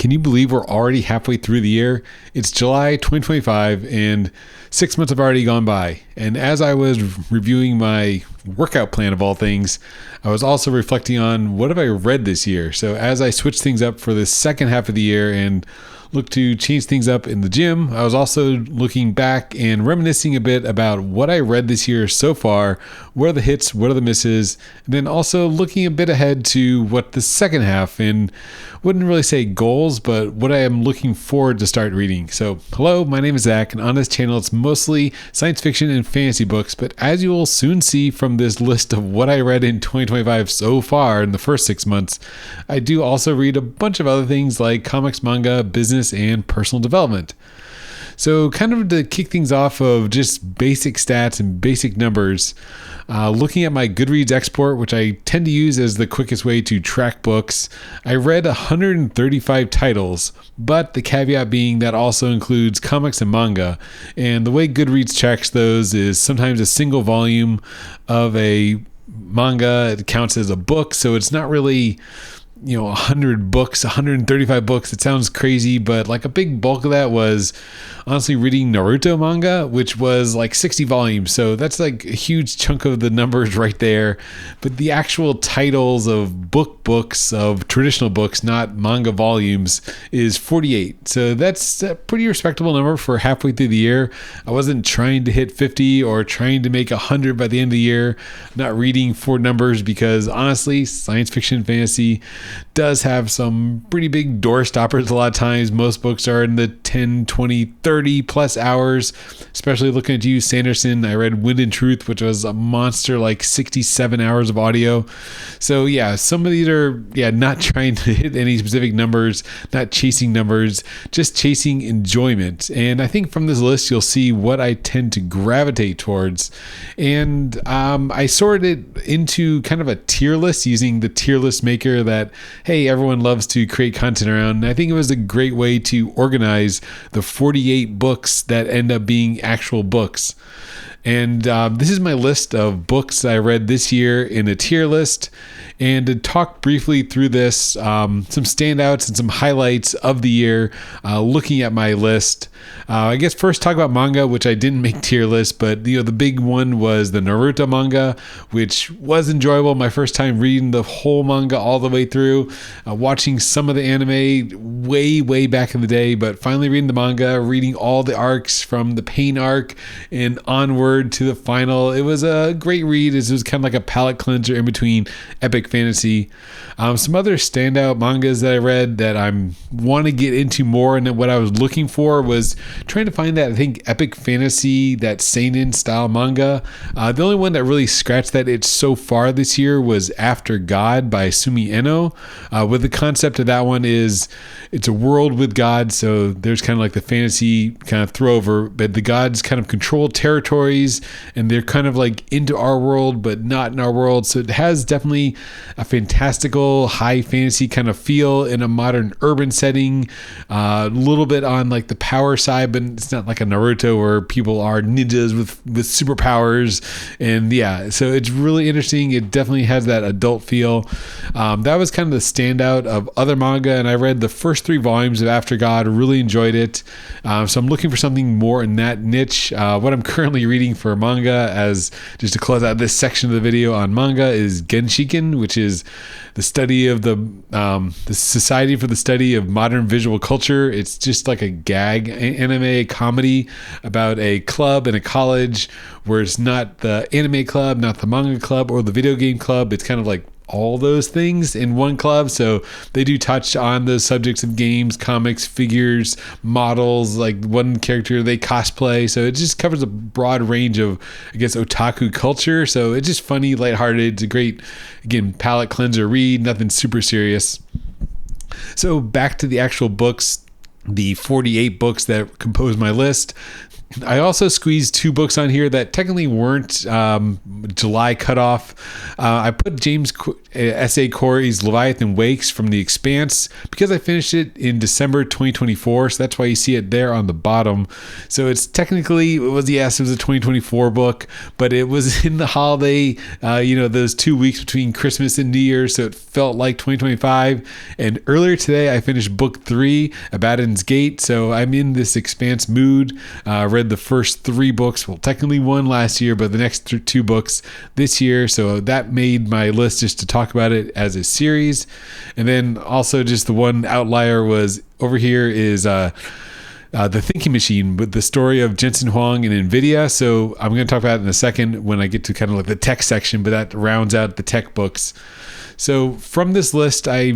Can you believe we're already halfway through the year? It's July 2025 and 6 months have already gone by. And as I was reviewing my workout plan of all things, I was also reflecting on what have I read this year. So as I switched things up for the second half of the year and look to change things up in the gym, I was also looking back and reminiscing a bit about what I read this year so far, what are the hits, what are the misses, and then also looking a bit ahead to what the second half, and wouldn't really say goals, but what I am looking forward to start reading. So hello, my name is Zach, and on this channel it's mostly science fiction and fantasy books, but as you will soon see from this list of what I read in 2025 so far in the first 6 months, I do also read a bunch of other things like comics, manga, business, and personal development. So kind of to kick things off of just basic stats and basic numbers, looking at my Goodreads export, which I tend to use as the quickest way to track books, I read 135 titles, but the caveat being that also includes comics and manga. And the way Goodreads checks those is sometimes a single volume of a manga, it counts as a book, so it's not really 100 books, 135 books. It sounds crazy, but like a big bulk of that was honestly reading Naruto manga, which was like 60 volumes. So that's like a huge chunk of the numbers right there. But the actual titles of books of traditional books, not manga volumes, is 48. So that's a pretty respectable number for halfway through the year. I wasn't trying to hit 50 or trying to make 100 by the end of the year. Not reading for numbers because honestly, science fiction and fantasy does have some pretty big door stoppers a lot of times. Most books are in the 10, 20, 30 plus hours, especially looking at you, Sanderson. I read Wind and Truth, which was a monster, like 67 hours of audio. So yeah, some of these are, not trying to hit any specific numbers, not chasing numbers, just chasing enjoyment. And I think from this list, you'll see what I tend to gravitate towards. And I sorted it into kind of a tier list using the tier list maker that, hey, everyone loves to create content around. And I think it was a great way to organize the 48 books that end up being actual books. And this is my list of books I read this year in a tier list. And to talk briefly through this, some standouts and some highlights of the year, looking at my list. I guess first talk about manga, which I didn't make tier list, but the big one was the Naruto manga, which was enjoyable. My first time reading the whole manga all the way through, watching some of the anime way back in the day, but finally reading the manga, reading all the arcs from the Pain arc and onward to the final. It was a great read. It was kind of like a palate cleanser in between epic fantasy. Some other standout mangas that I read that I want to get into more, and what I was looking for was trying to find that, I think, epic fantasy, that seinen style manga. The only one that really scratched that itch so far this year was After God by Sumi Eno. With the concept of that one is it's a world with gods, so there's kind of like the fantasy kind of throwover, but the gods kind of control territories and they're kind of like into our world but not in our world. So it has definitely a fantastical high fantasy kind of feel in a modern urban setting, a little bit on like the power side, but it's not like a Naruto where people are ninjas with superpowers. And yeah, so it's really interesting. It definitely has that adult feel. That was kind of the standout of other manga, and I read the first 3 volumes of After God, really enjoyed it. So I'm looking for something more in that niche. What I'm currently reading for manga, as just to close out this section of the video on manga, is Genshiken, which is the study of the Society for the Study of Modern Visual Culture. It's just like a gag anime comedy about a club in a college where it's not the anime club, not the manga club, or the video game club. It's kind of like all those things in one club. So they do touch on the subjects of games, comics, figures, models, like one character they cosplay. So it just covers a broad range of, I guess, otaku culture. So it's just funny, lighthearted. It's a great, again, palate cleanser read, nothing super serious. So back to the actual books, the 48 books that compose my list. I also squeezed 2 books on here that technically weren't July cutoff. I put James S.A. Corey's Leviathan Wakes from The Expanse because I finished it in December 2024, so that's why you see it there on the bottom. So it's technically, it was a 2024 book, but it was in the holiday, those 2 weeks between Christmas and New Year's, so it felt like 2025. And earlier today, I finished book 3, Abaddon's Gate, so I'm in this Expanse mood. Read the first 3 books, well, technically 1 last year, but the next 2 books this year. So that made my list just to talk about it as a series. And then also just the one outlier was over here is The Thinking Machine with the story of Jensen Huang and NVIDIA. So I'm going to talk about it in a second when I get to kind of like the tech section, but that rounds out the tech books. So from this list, I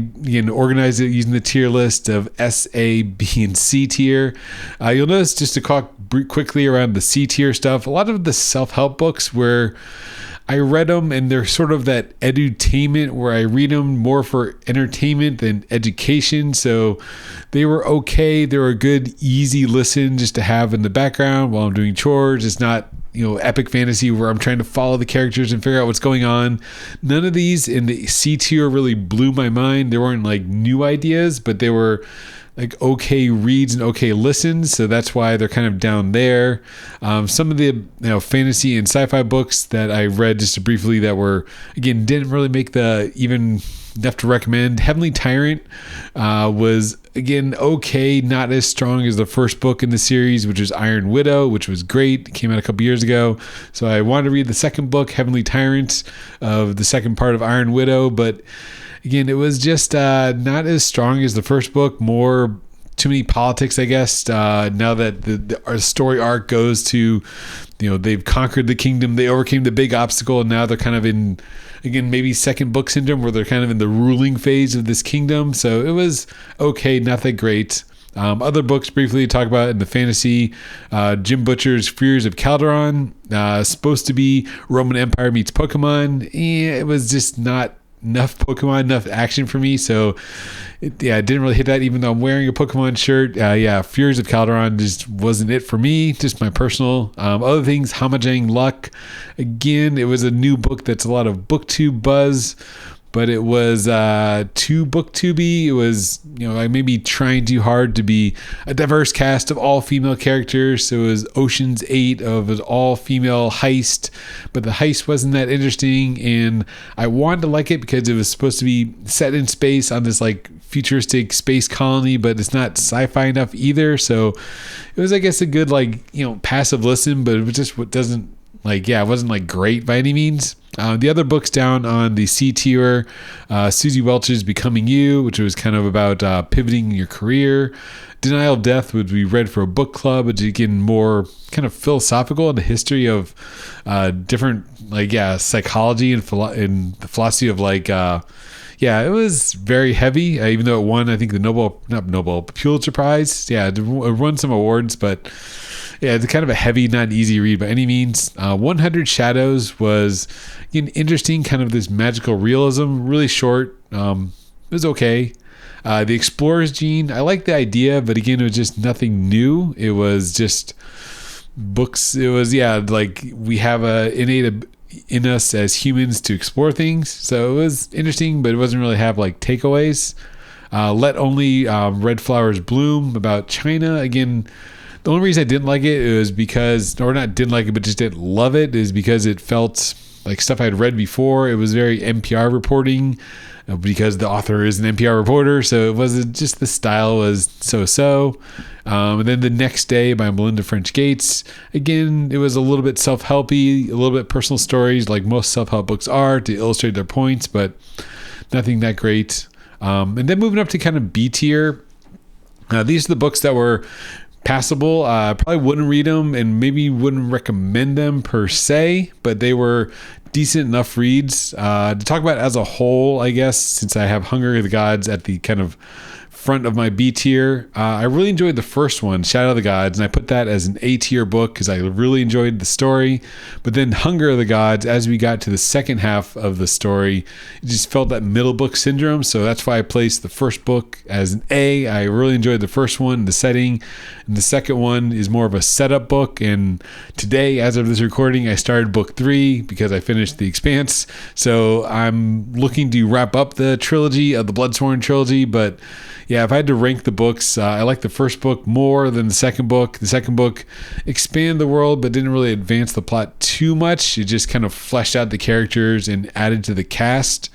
organized it using the tier list of S, A, B, and C tier. You'll notice, just to talk quickly around the C tier stuff, a lot of the self-help books where I read them and they're sort of that edutainment where I read them more for entertainment than education. So they were okay. They were a good, easy listen just to have in the background while I'm doing chores. It's not, epic fantasy where I'm trying to follow the characters and figure out what's going on. None of these in the C tier really blew my mind. They weren't like new ideas, but they were like okay reads and okay listens, so that's why they're kind of down there. Some of the fantasy and sci-fi books that I read just briefly that were, again, didn't really make the even enough to recommend. Heavenly Tyrant was, again, okay, not as strong as the first book in the series, which is Iron Widow, which was great. It came out a couple years ago, so I wanted to read the second book, Heavenly Tyrant, of the second part of Iron Widow, but again, it was just not as strong as the first book. More too many politics, I guess. Now that our story arc goes to, they've conquered the kingdom, they overcame the big obstacle, and now they're kind of in, again, maybe second book syndrome, where they're kind of in the ruling phase of this kingdom. So it was okay, not that great. Other books briefly to talk about in the fantasy, Jim Butcher's Fears of Calderon, supposed to be Roman Empire meets Pokemon. It was just not enough Pokemon, enough action for me. So it didn't really hit that, even though I'm wearing a Pokemon shirt. Fears of Calderon just wasn't it for me, just my personal. Other things, Hamajang Luck. Again, it was a new book that's a lot of booktube buzz, but it was too booktubey. It was, I maybe trying too hard to be a diverse cast of all female characters. So it was Ocean's 8 of an all female heist, but the heist wasn't that interesting. And I wanted to like it because it was supposed to be set in space on this like futuristic space colony, but it's not sci-fi enough either. So it was, I guess, a good passive listen, but it was just what doesn't it wasn't like great by any means. The other books down on the C tier, Susie Welch's Becoming You, which was kind of about pivoting your career. Denial of Death would be read for a book club, which again more kind of philosophical in the history of different psychology and the philosophy of it was very heavy, even though it won, I think, the Pulitzer Prize. It won some awards, but it's kind of a heavy, not easy read by any means. 100 Shadows was an interesting kind of this magical realism, really short. It was okay. The Explorer's Gene, I like the idea, but again, it was just nothing new. It was just books. It was, we have a innate in us as humans to explore things. So it was interesting, but it wasn't really have takeaways. Let Only Red Flowers Bloom, about China. Again, the only reason I didn't like it was because, or not didn't like it, but just didn't love it, is because it felt like stuff I'd read before. It was very NPR reporting because the author is an NPR reporter. So it wasn't, just the style was so-so. And then The Next Day by Melinda French Gates. Again, it was a little bit self-helpy, a little bit personal stories like most self-help books are to illustrate their points, but nothing that great. And then moving up to kind of B tier. These are the books that were passable. I probably wouldn't read them and maybe wouldn't recommend them per se, but they were decent enough reads to talk about as a whole, I guess, since I have Hunger of the Gods at the kind of front of my B tier. I really enjoyed the first one, Shadow of the Gods, and I put that as an A tier book because I really enjoyed the story. But then Hunger of the Gods, as we got to the second half of the story, it just felt that middle book syndrome. So that's why I placed the first book as an A. I really enjoyed the first one, the setting, and the second one is more of a setup book. And today, as of this recording, I started book 3 because I finished The Expanse. So I'm looking to wrap up the trilogy of the Bloodsworn trilogy. But yeah, if I had to rank the books, I like the first book more than the second book. The second book expanded the world, but didn't really advance the plot too much. It just kind of fleshed out the characters and added to the cast.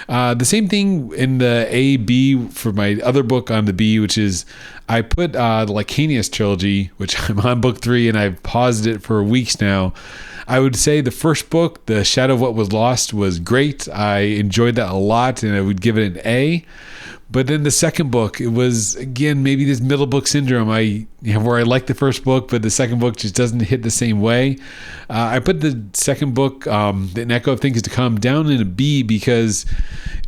The same thing in the A, B for my other book on the B, which is I put the Lycanius trilogy, which I'm on book 3 and I've paused it for weeks now. I would say the first book, The Shadow of What Was Lost, was great. I enjoyed that a lot and I would give it an A. But then the second book, it was, again, maybe this middle book syndrome. Where I like the first book, but the second book just doesn't hit the same way. I put the second book, The Echo of Things to Come, down in a B because,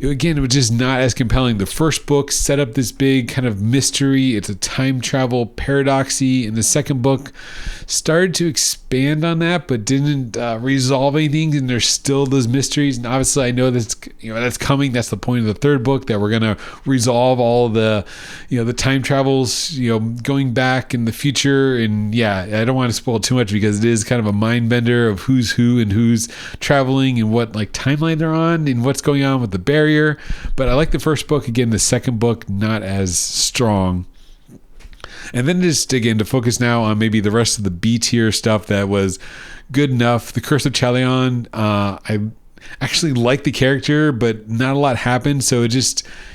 again, it was just not as compelling. The first book set up this big kind of mystery. It's a time travel paradoxy. And the second book started to expand on that, but didn't resolve anything. And there's still those mysteries. And obviously, I know that's coming. That's the point of the third book, that we're gonna resolve all the time travels, going back in the future. And yeah, I don't want to spoil too much because it is kind of a mind bender of who's who and who's traveling and what timeline they're on and what's going on with the barrier. But I like the first book. Again, the second book not as strong. And then just, again, to focus now on maybe the rest of the B tier stuff that was good enough. The Curse of Chalion, I actually like the character, but not a lot happened. So you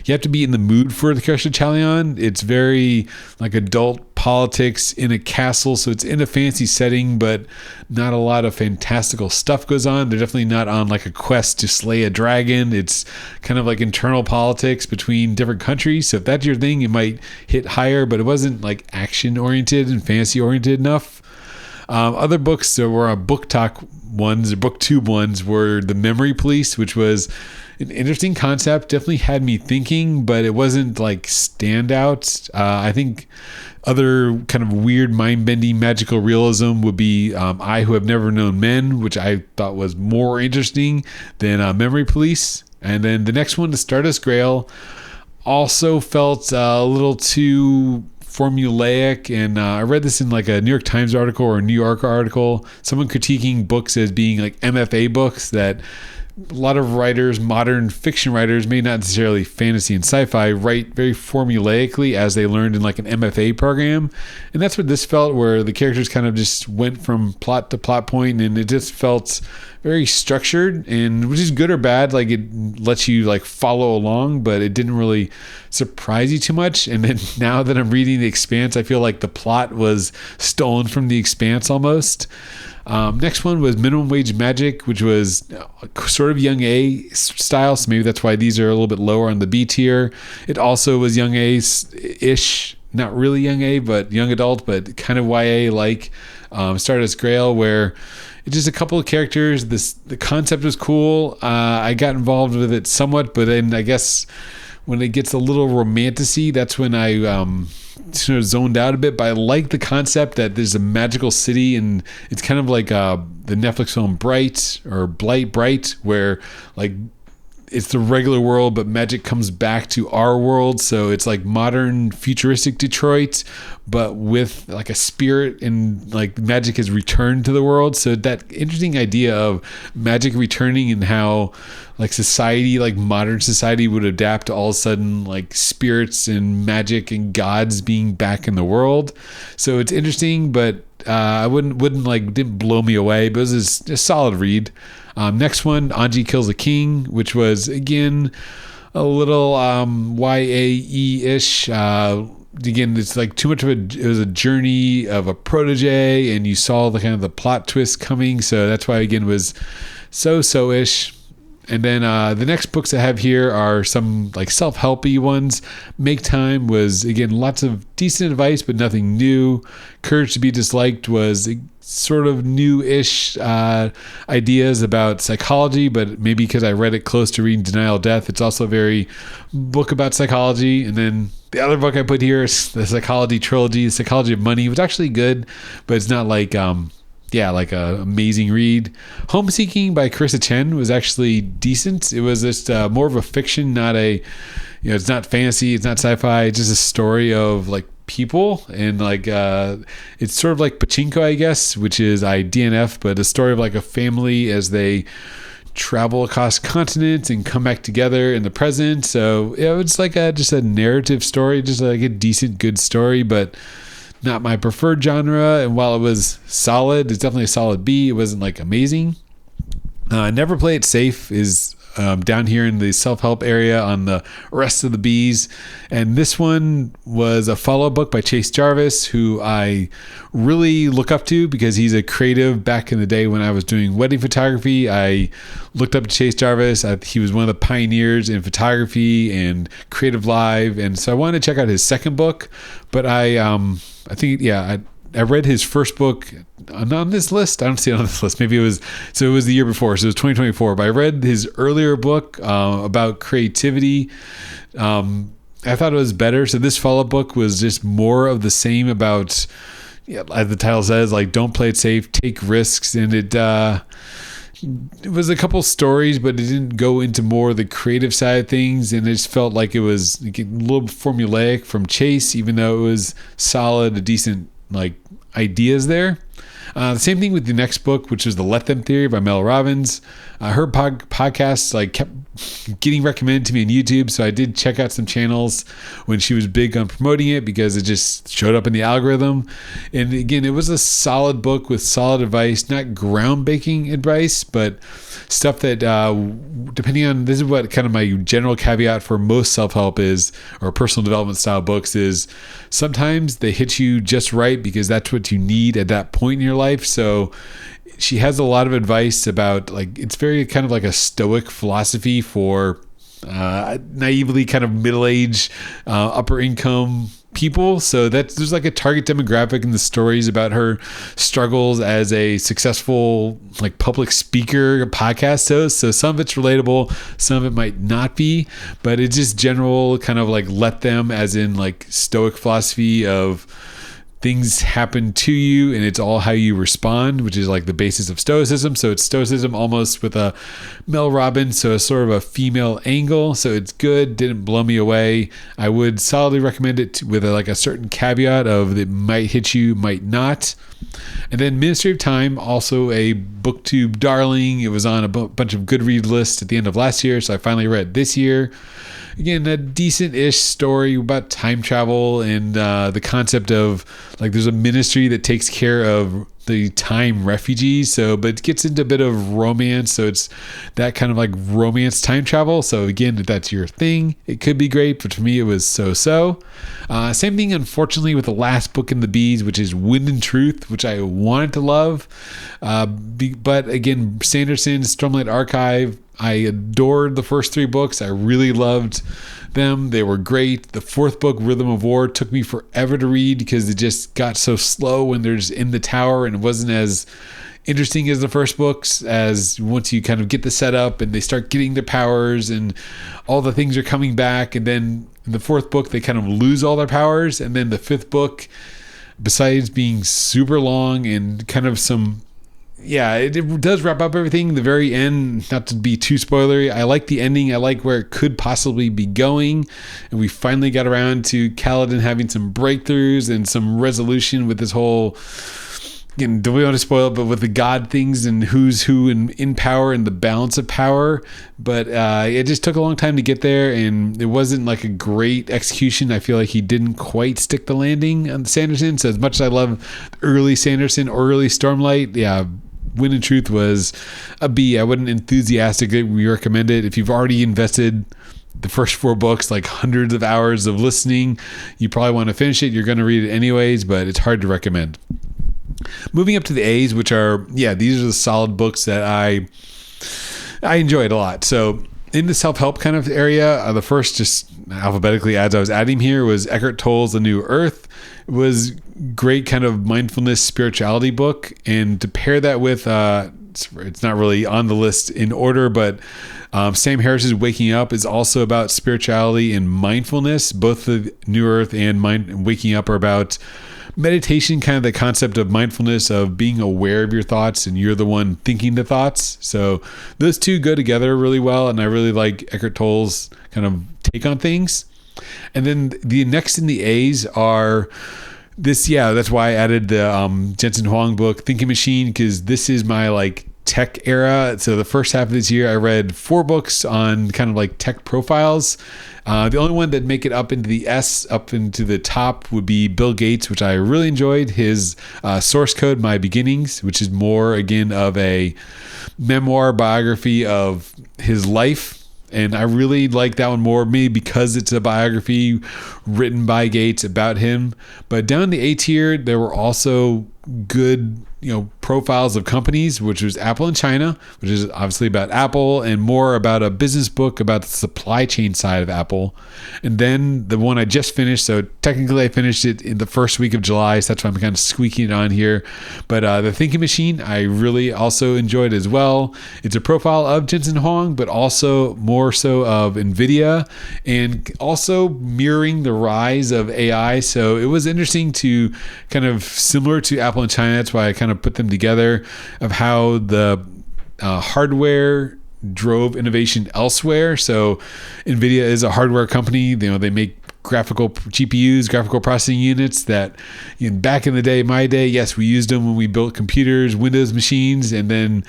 have to be in the mood for the Curse of Chalion. It's very adult politics in a castle. So it's in a fancy setting, but not a lot of fantastical stuff goes on. They're definitely not on a quest to slay a dragon. It's kind of internal politics between different countries. So if that's your thing, it might hit higher, but it wasn't action oriented and fantasy oriented enough. Other books that were book talk ones or booktube ones were The Memory Police, which was an interesting concept. Definitely had me thinking, but it wasn't standout. I think other kind of weird mind-bending magical realism would be I Who Have Never Known Men, which I thought was more interesting than Memory Police. And then the next one, The Stardust Grail, also felt a little too formulaic, and I read this in a New York Times article or a New Yorker article, someone critiquing books as being MFA books, that a lot of writers, modern fiction writers, maybe not necessarily fantasy and sci-fi, write very formulaically as they learned in an MFA program. And that's what this felt, where the characters kind of just went from plot to plot point, and it just felt very structured, and which is good or bad. It lets you follow along, but it didn't really surprise you too much. And then now that I'm reading The Expanse, I feel like the plot was stolen from The Expanse almost. Next one was Minimum Wage Magic, which was sort of young A style, so maybe that's why these are a little bit lower on the B tier. It also was young A-ish, not really young A, but young adult, but kind of YA Stardust Grail, where it's just a couple of characters. The concept was cool. I got involved with it somewhat, but then I guess when it gets a little romantic-y, that's when I sort of zoned out a bit. But I like the concept that there's a magical city, and it's kind of like the Netflix film Bright, where it's the regular world, but magic comes back to our world. So it's modern futuristic Detroit, but with a spirit, and magic has returned to the world. So that interesting idea of magic returning and how society, modern society, would adapt to all of a sudden spirits and magic and gods being back in the world. So it's interesting, but I didn't blow me away, but it was a solid read. Next one, Anji Kills a King, which was, again, a little YAE-ish. Again, it's too much of it was a journey of a protege, and you saw the kind of the plot twist coming. So that's why, again, it was so-ish. And then the next books I have here are some like self-helpy ones. Make Time was, again, lots of decent advice, but nothing new. Courage to Be Disliked was sort of new-ish ideas about psychology, but maybe because I read it close to reading Denial of Death, it's also a very book about psychology. And then the other book I put here is the Psychology Trilogy, The Psychology of Money, which is actually good, but it's not like... like a amazing read. Homeseeking by Carissa Chen was actually decent. It was just more of a fiction, not a, it's not fantasy, it's not sci-fi. It's just a story of like people, and like it's sort of like Pachinko, I guess, which is DNF, but a story of like a family as they travel across continents and come back together in the present. So it's like just a narrative story, just like a decent, good story, but not my preferred genre. And while it was solid, it's definitely a solid B. It wasn't like amazing. Never Play It Safe is down here in the self-help area on the rest of the B's. And this one was a follow-up book by Chase Jarvis, who I really look up to because he's a creative. Back in the day when I was doing wedding photography, I looked up to Chase Jarvis. He was one of the pioneers in photography and Creative Live. And so I wanted to check out his second book, but I read his first book on this list. I don't see it on this list. Maybe it was the year before. So it was 2024. But I read his earlier book about creativity. I thought it was better. So this follow-up book was just more of the same about, as the title says, like don't play it safe, take risks. And it was a couple stories, but it didn't go into more of the creative side of things. And it just felt like it was a little formulaic from Chase, even though it was solid, a decent like ideas there. The same thing with the next book, which is The Let Them Theory by Mel Robbins. Her podcast like kept getting recommended to me on YouTube, so I did check out some channels when she was big on promoting it because it just showed up in the algorithm. And again, it was a solid book with solid advice, not groundbreaking advice, but stuff that depending on, this is what kind of my general caveat for most self-help is, or personal development style books, is sometimes they hit you just right because that's what you need at that point in your life. So she has a lot of advice about, like, it's very kind of like a stoic philosophy for naively kind of middle-aged, upper income people. So there's like a target demographic in the stories about her struggles as a successful like public speaker, podcast host. So some of it's relatable, some of it might not be, but it's just general kind of like let them, as in like stoic philosophy of things happen to you and it's all how you respond, which is like the basis of Stoicism. So it's Stoicism almost with a Mel Robbins, so a sort of a female angle. So it's good, didn't blow me away. I would solidly recommend it with like a certain caveat of it might hit you, might not. And then Ministry of Time, also a BookTube darling. It was on a bunch of Goodreads lists at the end of last year, so I finally read this year. Again, a decent-ish story about time travel and the concept of like there's a ministry that takes care of the time refugees. So, but it gets into a bit of romance. So it's that kind of like romance time travel. So again, if that's your thing, it could be great. But for me, it was so-so. Same thing, unfortunately, with the last book in the B's, which is Wind and Truth, which I wanted to love. But again, Sanderson, Stormlight Archive, I adored the first three books. I really loved them. They were great. The fourth book, Rhythm of War, took me forever to read because it just got so slow when they're just in the tower, and it wasn't as interesting as the first books, as once you kind of get the setup and they start getting their powers and all the things are coming back. And then in the fourth book, they kind of lose all their powers. And then the fifth book, besides being super long and kind of some... yeah, it does wrap up everything. The very end, not to be too spoilery, I like the ending. I like where it could possibly be going. And we finally got around to Kaladin having some breakthroughs and some resolution with this whole, again, don't want to spoil it, but with the God things and who's who in power and the balance of power. But it just took a long time to get there, and it wasn't like a great execution. I feel like he didn't quite stick the landing on Sanderson. So as much as I love early Sanderson, early Stormlight, yeah, Wind and Truth was a B. I wouldn't enthusiastically recommend it. If you've already invested the first four books, like hundreds of hours of listening, you probably want to finish it. You're going to read it anyways, but it's hard to recommend. Moving up to the A's, which are, yeah, these are the solid books that I I enjoy it a lot. So in the self-help kind of area, the first, just alphabetically as I was adding here, was Eckhart Tolle's The New Earth. It was great kind of mindfulness spirituality book. And to pair that with, it's not really on the list in order, but Sam Harris's Waking Up is also about spirituality and mindfulness. Both the New Earth and Waking Up are about meditation, kind of the concept of mindfulness, of being aware of your thoughts and you're the one thinking the thoughts. So those two go together really well. And I really like Eckhart Tolle's kind of take on things. And then the next in the A's are this. Yeah, that's why I added the Jensen Huang book, Thinking Machine, because this is my like tech era. So the first half of this year, I read 4 books on kind of like tech profiles. The only one that make it up into the S, up into the top, would be Bill Gates, which I really enjoyed. His Source Code, My Beginnings, which is more, again, of a memoir biography of his life. And I really like that one more, maybe because it's a biography written by Gates about him. But down the A tier, there were also good, profiles of companies, which was Apple in China, which is obviously about Apple, and more about a business book about the supply chain side of Apple. And then the one I just finished, so technically I finished it in the first week of July, so that's why I'm kind of squeaking it on here. But the Thinking Machine, I really also enjoyed as well. It's a profile of Jensen Huang, but also more so of NVIDIA, and also mirroring the rise of AI. So it was interesting to kind of similar to Apple in China. That's why I kind of put them together, of how the hardware drove innovation elsewhere. So NVIDIA is a hardware company. They make graphical GPUs, graphical processing units that back in the day, my day, yes, we used them when we built computers, Windows machines, and then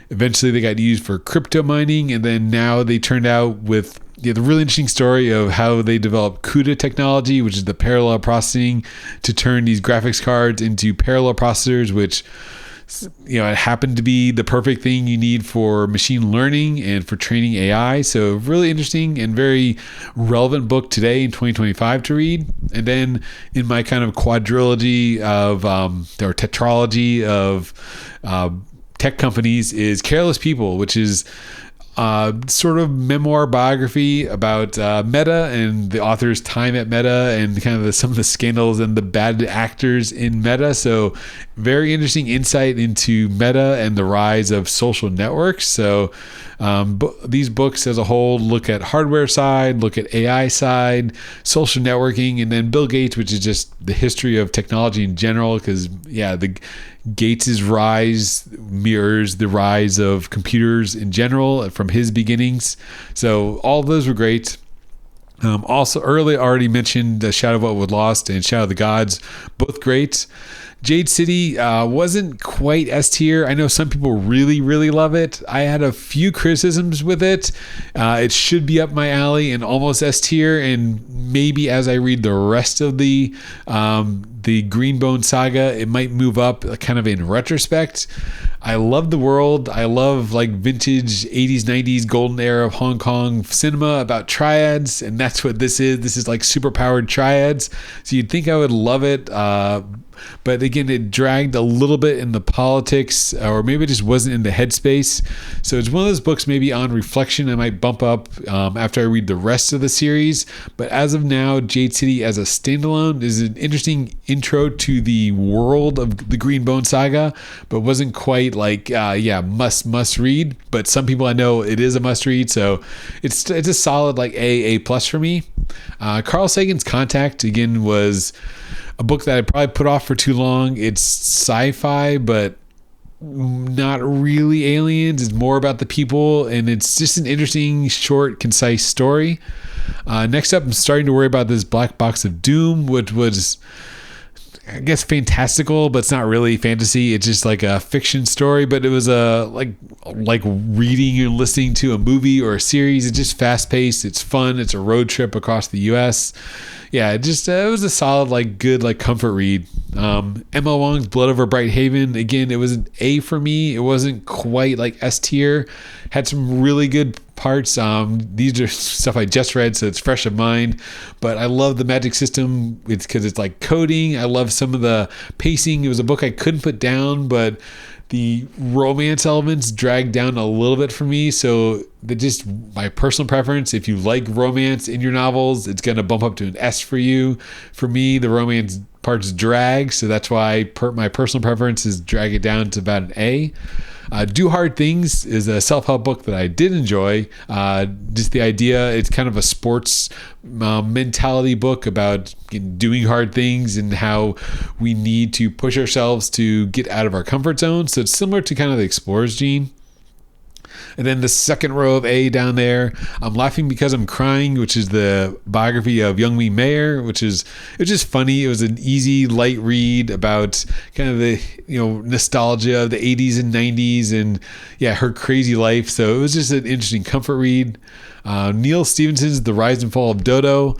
eventually they got used for crypto mining. And then now they turned out with the really interesting story of how they developed CUDA technology, which is the parallel processing, to turn these graphics cards into parallel processors, which it happened to be the perfect thing you need for machine learning and for training AI. So really interesting and very relevant book today in 2025 to read. And then in my kind of quadrilogy of or tetralogy of tech companies is Careless People, which is sort of memoir biography about Meta and the author's time at Meta, and kind of some of the scandals and the bad actors in Meta. So very interesting insight into Meta and the rise of social networks. So these books as a whole look at hardware side, look at AI side, social networking, and then Bill Gates, which is just the history of technology in general, because the Gates's rise mirrors the rise of computers in general from his beginnings. So all of those were great. Also already mentioned the Shadow of What Was Lost and Shadow of the Gods, both great. Jade City wasn't quite S tier. I know some people really, really love it. I had a few criticisms with it. It should be up my alley and almost S tier. And maybe as I read the rest of the Greenbone saga, it might move up kind of in retrospect. I love the world. I love like vintage 80s, 90s golden era of Hong Kong cinema about triads. And that's what this is. This is like super powered triads. So you'd think I would love it. But again, it dragged a little bit in the politics, or maybe it just wasn't in the headspace. So it's one of those books maybe on reflection I might bump up after I read the rest of the series. But as of now, Jade City as a standalone is an interesting intro to the world of the Greenbone saga, but wasn't quite like, must read. But some people I know it is a must read. So it's a solid like A+ for me. Carl Sagan's Contact, again, was a book that I probably put off for too long. It's sci-fi, but not really aliens. It's more about the people, and it's just an interesting, short, concise story. Next up, I'm starting to worry about this Black Box of Doom, which was, I guess, fantastical, but it's not really fantasy. It's just like a fiction story, but it was like reading and listening to a movie or a series. It's just fast paced. It's fun. It's a road trip across the U.S. Yeah, it was a solid, like, good, like, comfort read. Emma Wong's Blood Over Bright Haven, again, it was an A for me. It wasn't quite like S tier. Had some really good parts. These are stuff I just read, so it's fresh of mind. But I love the magic system. It's because it's like coding. I love some of the pacing. It was a book I couldn't put down, but The romance elements drag down a little bit for me, so just my personal preference. If you like romance in your novels, it's going to bump up to an S for you. For me, the romance parts drag, so that's why my personal preference is drag it down to about an A. Do Hard Things is a self-help book that I did enjoy. Just the idea, it's kind of a sports mentality book about doing hard things and how we need to push ourselves to get out of our comfort zone. So it's similar to kind of the Explorer's Gene. And then the second row of A down there, I'm Laughing Because I'm Crying, which is the biography of Youngmi Mayer, it was just funny. It was an easy, light read about kind of the nostalgia of the 80s and 90s and her crazy life. So it was just an interesting comfort read. Neil Stephenson's The Rise and Fall of Dodo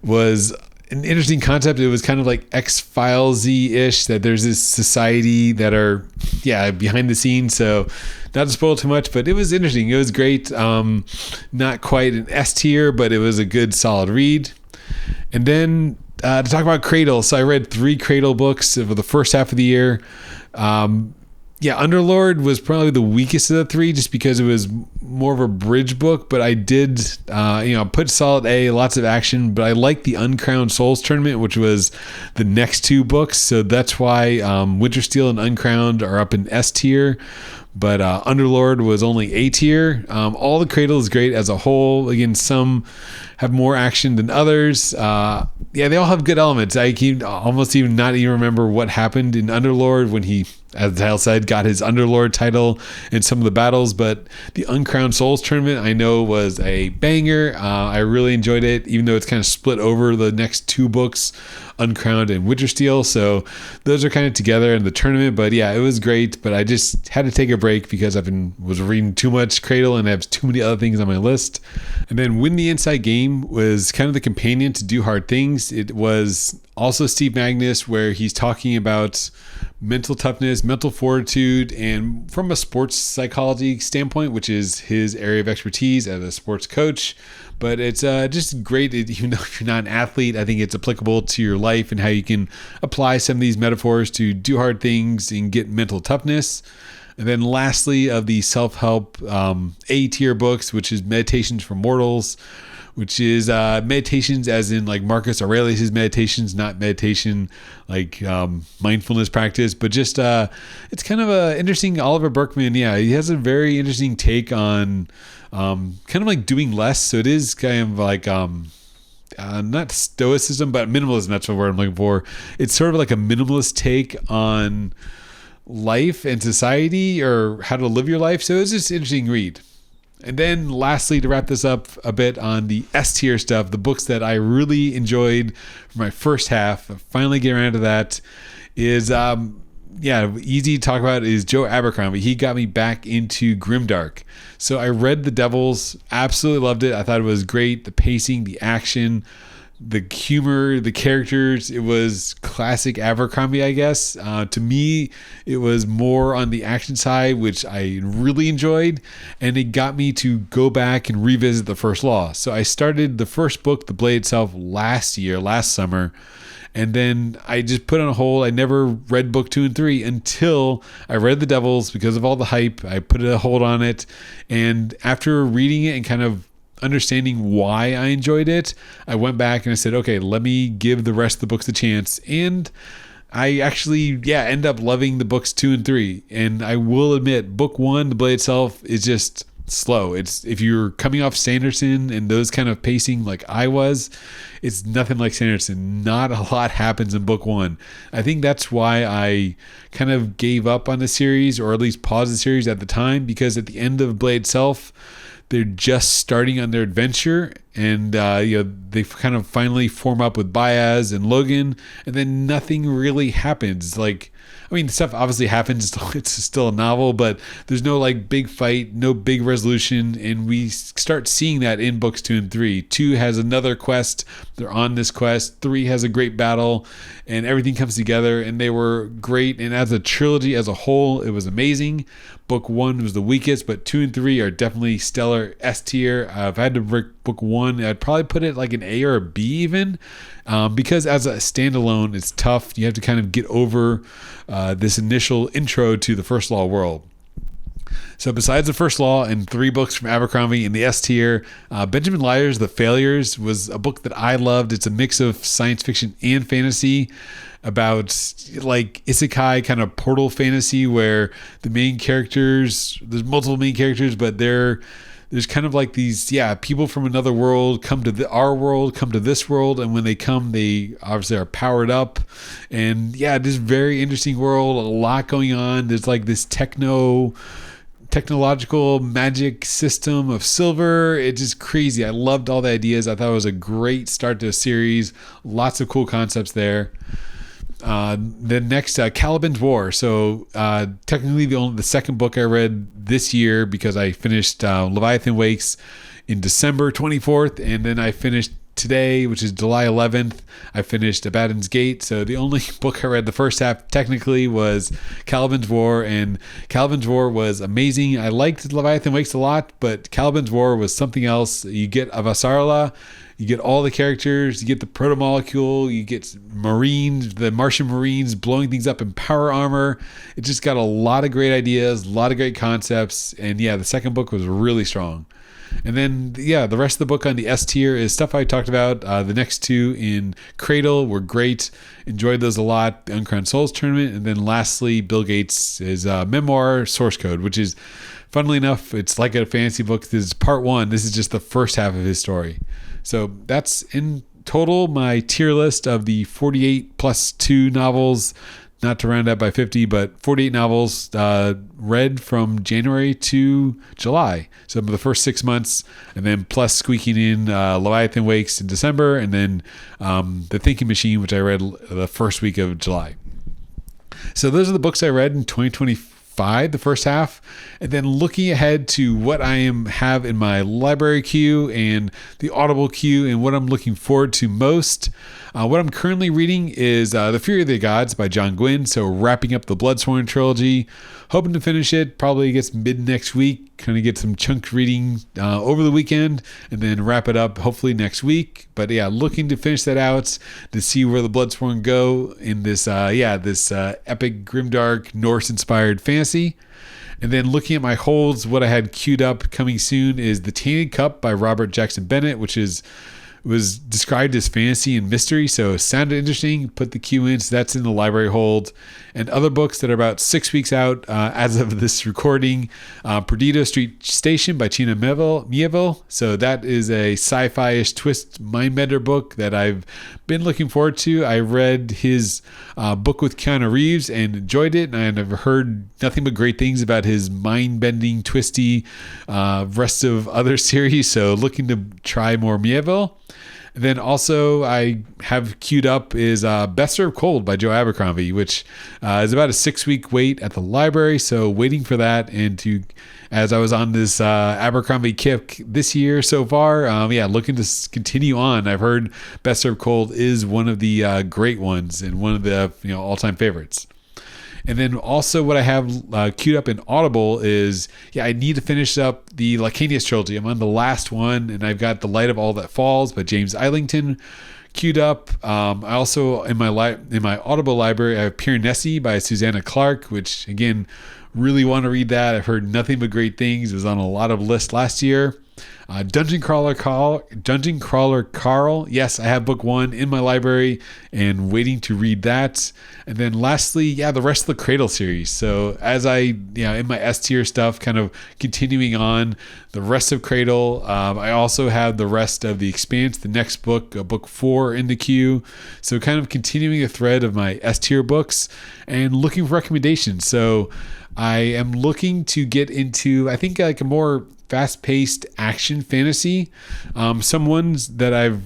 was an interesting concept. It was kind of like X-Files-y-ish, that there's this society that are behind the scenes. So not to spoil too much, but it was interesting. It was great. Not quite an S tier, but it was a good solid read. And then to talk about Cradle. So I read 3 Cradle books over the first half of the year. Underlord was probably the weakest of the 3 just because it was more of a bridge book, but I did, put solid A, lots of action, but I liked the Uncrowned Souls tournament, which was the next 2 books. So that's why Winter Steel and Uncrowned are up in S tier, but Underlord was only A tier. All the Cradle is great as a whole. Again, some have more action than others. They all have good elements. I can almost not even remember what happened in Underlord when he, as the title said, got his Underlord title in some of the battles. But the Uncrowned Souls tournament, I know, was a banger. I really enjoyed it, even though it's kind of split over the next 2 books, Uncrowned and Winter Steel. So those are kind of together in the tournament. But it was great. But I just had to take a break because was reading too much Cradle and I have too many other things on my list. And then Win the Inside Game was kind of the companion to Do Hard Things. It was also Steve Magnus, where he's talking about mental toughness, mental fortitude, and from a sports psychology standpoint, which is his area of expertise as a sports coach. But it's just great. Even though if you're not an athlete, I think it's applicable to your life and how you can apply some of these metaphors to do hard things and get mental toughness. And then lastly, of the self-help A tier books, which is Meditations for Mortals, which is meditations as in like Marcus Aurelius' meditations, not meditation like mindfulness practice, but just it's kind of a interesting Oliver Berkman. He has a very interesting take on kind of like doing less. So it is kind of like not stoicism, but minimalism. That's the word I'm looking for. It's sort of like a minimalist take on life and society, or how to live your life. So it's just an interesting read. And then lastly, to wrap this up a bit on the S tier stuff, the books that I really enjoyed for my first half, finally get around to that, is easy to talk about, is Joe Abercrombie. He got me back into grimdark. So I read The Devils, absolutely loved it. I thought it was great. The pacing, the action, the humor, the characters, it was classic Abercrombie, I guess. To me, it was more on the action side, which I really enjoyed, and it got me to go back and revisit The First Law. So I started the first book, The Blade Itself, last summer, and then I just put on a hold. I never read book 2 and 3 until I read The Devils. Because of all the hype, I put a hold on it, and after reading it and kind of understanding why I enjoyed it, I went back and I said, okay, let me give the rest of the books a chance. And I actually, end up loving the books 2 and 3. And I will admit, book 1, The Blade Itself, is just slow. It's, if you're coming off Sanderson and those kind of pacing like I was, it's nothing like Sanderson. Not a lot happens in book 1. I think that's why I kind of gave up on the series, or at least paused the series at the time, because at the end of Blade Itself, they're just starting on their adventure, and they kind of finally form up with Baez and Logan, and then nothing really happens. Stuff obviously happens. It's still a novel, but there's no like big fight, no big resolution, and we start seeing that in books 2 and 3. 2 has another quest. They're on this quest. 3 has a great battle, and everything comes together, and they were great. And as a trilogy as a whole, it was amazing. Book 1 was the weakest, but 2 and 3 are definitely stellar S tier. If I had to book one. I'd probably put it like an A or a B even, because as a standalone, it's tough. You have to kind of get over this initial intro to the First Law world. So besides the First Law and 3 books from Abercrombie in the S tier, Benjamin Lyer's The Failures was a book that I loved. It's a mix of science fiction and fantasy about like isekai kind of portal fantasy where the main characters, there's multiple main characters, but there's kind of like these, people from another world come to our world, come to this world. And when they come, they obviously are powered up. And this very interesting world, a lot going on. There's like this technological magic system of silver. It's just crazy. I loved all the ideas. I thought it was a great start to a series. Lots of cool concepts there. The next, Caliban's War. So technically the second book I read this year, because I finished Leviathan Wakes in December 24th, and then I finished today, which is July 11th, I finished Abaddon's Gate. So the only book I read the first half technically was Caliban's War, and Caliban's War was amazing. I liked Leviathan Wakes a lot, but Caliban's War was something else. You get Avasarala, you get all the characters, you get the proto-molecule, you get Marines, the Martian Marines blowing things up in power armor. It just got a lot of great ideas, a lot of great concepts, and the second book was really strong. And then, the rest of the book on the S tier is stuff I talked about. The next 2 in Cradle were great. Enjoyed those a lot. The Uncrowned Souls tournament. And then lastly, Bill Gates' memoir, Source Code, which is, funnily enough, it's like a fantasy book. This is part 1. This is just the first half of his story. So that's in total my tier list of the 48 plus 2 novels. Not to round up by 50, but 48 novels read from January to July. So the first 6 months, and then plus squeaking in Leviathan Wakes in December, and then The Thinking Machine, which I read the first week of July. So those are the books I read in 2025, the first half. And then looking ahead to what I have in my library queue and the Audible queue and what I'm looking forward to most. What I'm currently reading is The Fury of the Gods by John Gwynne. So wrapping up the Bloodsworn trilogy. Hoping to finish it. Probably gets mid next week. Kind of get some chunked reading over the weekend. And then wrap it up hopefully next week. But looking to finish that out. To see where the Bloodsworn go in this epic grimdark Norse-inspired fantasy. And then looking at my holds, what I had queued up coming soon is The Tainted Cup by Robert Jackson Bennett, which was described as fantasy and mystery, so it sounded interesting. Put the queue in, so that's in the library hold. And other books that are about 6 weeks out as of this recording, Perdido Street Station by Tina Mieville. So that is a sci-fi-ish twist mindbender book that I've been looking forward to. I read his book with Keanu Reeves and enjoyed it, and I've heard nothing but great things about his mind-bending, twisty rest of other series, so looking to try more Mieville. And then also I have queued up is Best Served Cold by Joe Abercrombie, which is about a 6-week wait at the library. So waiting for that, and as I was on this Abercrombie kick this year so far, looking to continue on. I've heard Best Served Cold is one of the great ones and one of the all-time favorites. And then also what I have queued up in Audible is, I need to finish up the Lacanius trilogy. I'm on the last one, and I've got The Light of All That Falls by James Islington queued up. I also, in my Audible library, I have Piranesi by Susanna Clark, which, again, really want to read that. I've heard nothing but great things. It was on a lot of lists last year. Dungeon Crawler Carl. Yes, I have book 1 in my library and waiting to read that. And then lastly, the rest of the Cradle series. So as I, in my S tier stuff, kind of continuing on the rest of Cradle, I also have the rest of The Expanse, the next book, book 4 in the queue. So kind of continuing the thread of my S tier books and looking for recommendations. So I am looking to get into, I think, like a more fast-paced action fantasy. Some ones that I've,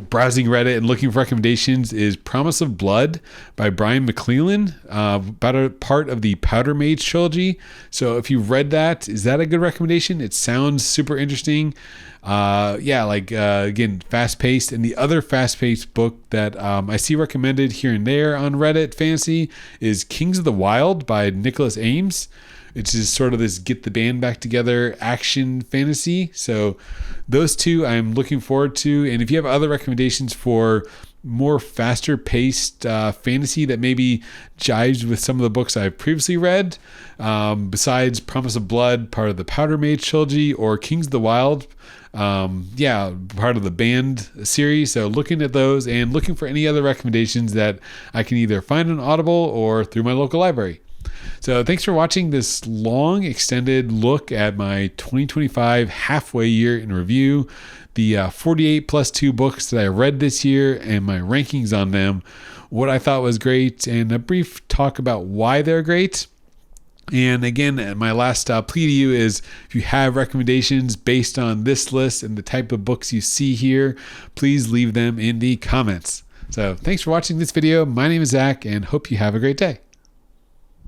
browsing Reddit and looking for recommendations is Promise of Blood by Brian McClellan, about a part of the Powder Mage trilogy. So if you read that, is that a good recommendation? It sounds super interesting. Again, fast-paced. And the other fast-paced book that I see recommended here and there on Reddit fantasy is Kings of the Wild by Nicholas Ames, which is sort of this get the band back together action fantasy. So those two I'm looking forward to. And if you have other recommendations for more faster paced fantasy that maybe jives with some of the books I've previously read, besides Promise of Blood, part of the Powder Mage trilogy, or Kings of the Wild, part of the Band series. So looking at those and looking for any other recommendations that I can either find on Audible or through my local library. So thanks for watching this long extended look at my 2025 halfway year in review, the 48 plus 2 books that I read this year and my rankings on them, what I thought was great, and a brief talk about why they're great. And again, my last plea to you is, if you have recommendations based on this list and the type of books you see here, please leave them in the comments. So thanks for watching this video. My name is Zach, and hope you have a great day.